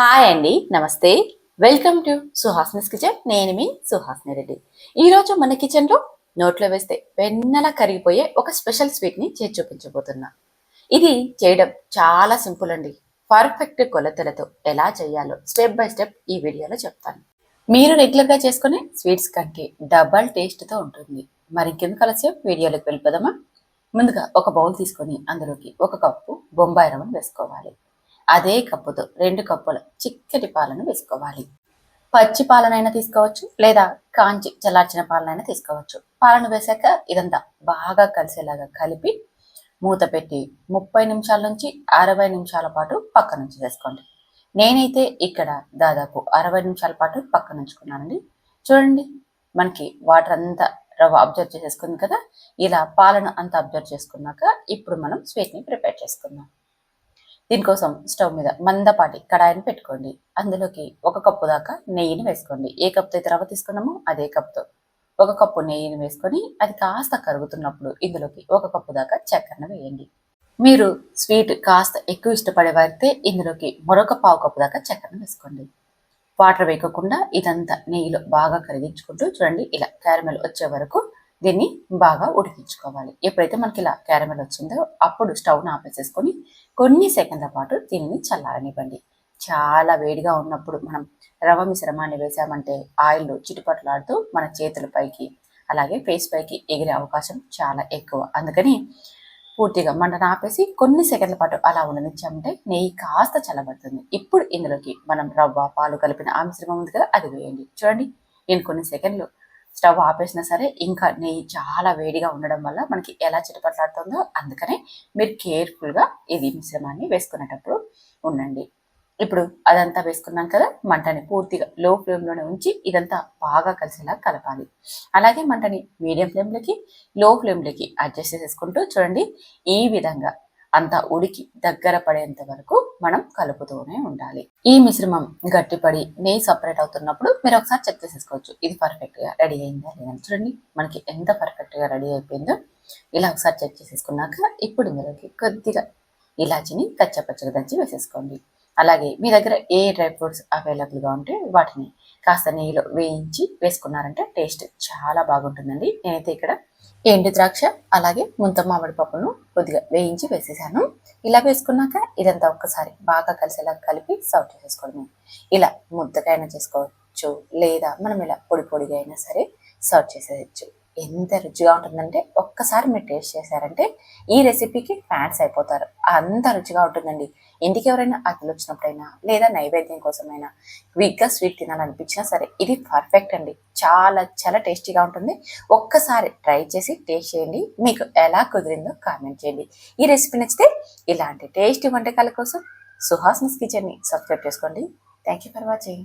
Hi అండి, నమస్తే. Welcome to Suhasini's kitchen. నేను మీ సుహాస్ని రెడ్డి. ఈరోజు మన కిచెన్లో నోట్లో వేస్తే వెన్నెల కరిగిపోయే ఒక స్పెషల్ స్వీట్ని చేసి చూపించబోతున్నా. ఇది చేయడం చాలా సింపుల్ అండి. పర్ఫెక్ట్ కొలతలతో ఎలా చేయాలో స్టెప్ బై స్టెప్ ఈ వీడియోలో చెప్తాను. మీరు రెగ్యులర్గా చేసుకునే స్వీట్స్ కంటే డబల్ టేస్ట్తో ఉంటుంది. మరి ఇంకెందుకు ఆలస్యం, వీడియోలోకి వెళ్ళిపోదామా? ముందుగా ఒక బౌల్ తీసుకొని అందులోకి ఒక కప్పు బొంబాయి రవ్వను వేసుకోవాలి. అదే కప్పుతో 2 కప్పుల చిక్కటి పాలను వేసుకోవాలి. పచ్చి పాలనైనా తీసుకోవచ్చు, లేదా కాంచి చల్లార్చిన పాలనైనా తీసుకోవచ్చు. పాలను వేశాక ఇదంతా బాగా కలిసేలాగా కలిపి మూత పెట్టి 30 నిమిషాల నుంచి 60 నిమిషాల పాటు పక్కన నుంచి వేసుకోండి. నేనైతే ఇక్కడ దాదాపు 60 నిమిషాల పాటు పక్కన ఉంచుకున్నానండి. చూడండి, మనకి వాటర్ అంతా రవ్వ అబ్జర్వ్ చేసేసుకుంది కదా. ఇలా పాలను అంతా అబ్జర్వ్ చేసుకున్నాక ఇప్పుడు మనం స్వీట్ని ప్రిపేర్ చేసుకుందాం. దీనికోసం స్టవ్ మీద మందపాటి కడాయిని పెట్టుకోండి. అందులోకి 1 కప్పు దాకా నెయ్యిని వేసుకోండి. ఏ కప్తో అయితే రవ్వ తీసుకున్నామో అదే కప్తో 1 కప్పు నెయ్యిని వేసుకొని అది కాస్త కరుగుతున్నప్పుడు ఇందులోకి 1 కప్పు దాకా చక్కెరను వేయండి. మీరు స్వీట్ కాస్త ఎక్కువ ఇష్టపడే వారితే ఇందులోకి మరొక 1/2 కప్పు దాకా చక్కెరను వేసుకోండి. వాటర్ వేయకుండా ఇదంతా నెయ్యిలో బాగా కరిగించుకుంటూ చూడండి, ఇలా క్యారమెల్ వచ్చే వరకు దీన్ని బాగా ఉడికించుకోవాలి. ఎప్పుడైతే మనకి ఇలా క్యారమెల్ వచ్చిందో అప్పుడు స్టవ్ను ఆపేసేసుకొని కొన్ని సెకండ్ల పాటు దీనిని చల్లారనివ్వండి. చాలా వేడిగా ఉన్నప్పుడు మనం రవ్వ మిశ్రమాన్ని వేసామంటే ఆయిల్ చిటుపట్లాడుతూ మన చేతుల పైకి అలాగే ఫేస్ పైకి ఎగిరే అవకాశం చాలా ఎక్కువ. అందుకని పూర్తిగా మంటను ఆపేసి కొన్ని సెకండ్ల పాటు అలా ఉండనిచ్చామంటే నెయ్యి కాస్త చల్లబడుతుంది. ఇప్పుడు ఇందులోకి మనం రవ్వ పాలు కలిపిన ఆ మిశ్రమం ఉంది కదా, అది వేయండి. చూడండి, నేను కొన్ని సెకండ్లు స్టవ్ ఆపేసినా సరే ఇంకా నెయ్యి చాలా వేడిగా ఉండడం వల్ల మనకి ఎలా చిటపట్లాడుతుందో, అందుకనే మీరు కేర్ఫుల్గా ఇది మిశ్రమాన్ని వేసుకునేటప్పుడు ఉండండి. ఇప్పుడు అదంతా వేసుకున్నాం కదా, మంటని పూర్తిగా లో ఫ్లేమ్లోనే ఉంచి ఇదంతా బాగా కలిసేలా కలపాలి. అలాగే మంటని మీడియం ఫ్లేమ్లోకి లో ఫ్లేమ్లోకి అడ్జస్ట్ చేసేసుకుంటూ చూడండి, ఈ విధంగా అంతా ఉడికి దగ్గర పడేంత వరకు మనం కలుపుతూనే ఉండాలి. ఈ మిశ్రమం గట్టిపడి నెయ్యి సపరేట్ అవుతున్నప్పుడు మీరు ఒకసారి చెక్ చేసేసుకోవచ్చు, ఇది పర్ఫెక్ట్గా రెడీ అయిందా లేదని. చూడండి, మనకి ఎంత పర్ఫెక్ట్గా రెడీ అయిపోయిందో ఇలా ఒకసారి చెక్ చేసేసుకున్నాక ఇప్పుడు ఇందులోకి కొద్దిగా ఇలాచిని కచ్చపచ్చగా దంచి వేసేసుకోండి. అలాగే మీ దగ్గర ఏ డ్రై ఫ్రూట్స్ అవైలబుల్గా ఉంటే వాటిని కాస్త నెయ్యిలో వేయించి వేసుకున్నారంటే టేస్ట్ చాలా బాగుంటుందండి. నేనైతే ఇక్కడ ఎండు ద్రాక్ష అలాగే ముంత మామిడి పప్పును కొద్దిగా వేయించి వేసేసాను. ఇలా వేసుకున్నాక ఇదంతా ఒక్కసారి బాగా కలిసేలా కలిపి సర్వ్ చేసేసుకోవడమే. ఇలా ముద్దకైనా చేసుకోవచ్చు, లేదా మనం ఇలా పొడి పొడిగా అయినా సరే సర్వ్ చేసేయచ్చు. ఎంత రుచిగా ఉంటుందంటే ఒక్కసారి మీరు టేస్ట్ చేశారంటే ఈ రెసిపీకి ఫ్యాన్స్ అయిపోతారు. అంత రుచిగా ఉంటుందండి. ఇంటికి ఎవరైనా అతిథులు వచ్చినప్పుడైనా లేదా నైవేద్యం కోసమైనా క్విక్గా స్వీట్ తినాలనిపించినా సరే ఇది పర్ఫెక్ట్ అండి. చాలా చాలా టేస్టీగా ఉంటుంది. ఒక్కసారి ట్రై చేసి టేస్ట్ చేయండి, మీకు ఎలా కుదిరిందో కామెంట్ చేయండి. ఈ రెసిపీ నచ్చితే ఇలాంటి టేస్టీ వంటకాల కోసం సుహాస్నిస్ కిచెన్ని సబ్స్క్రైబ్ చేసుకోండి. Thank you for watching.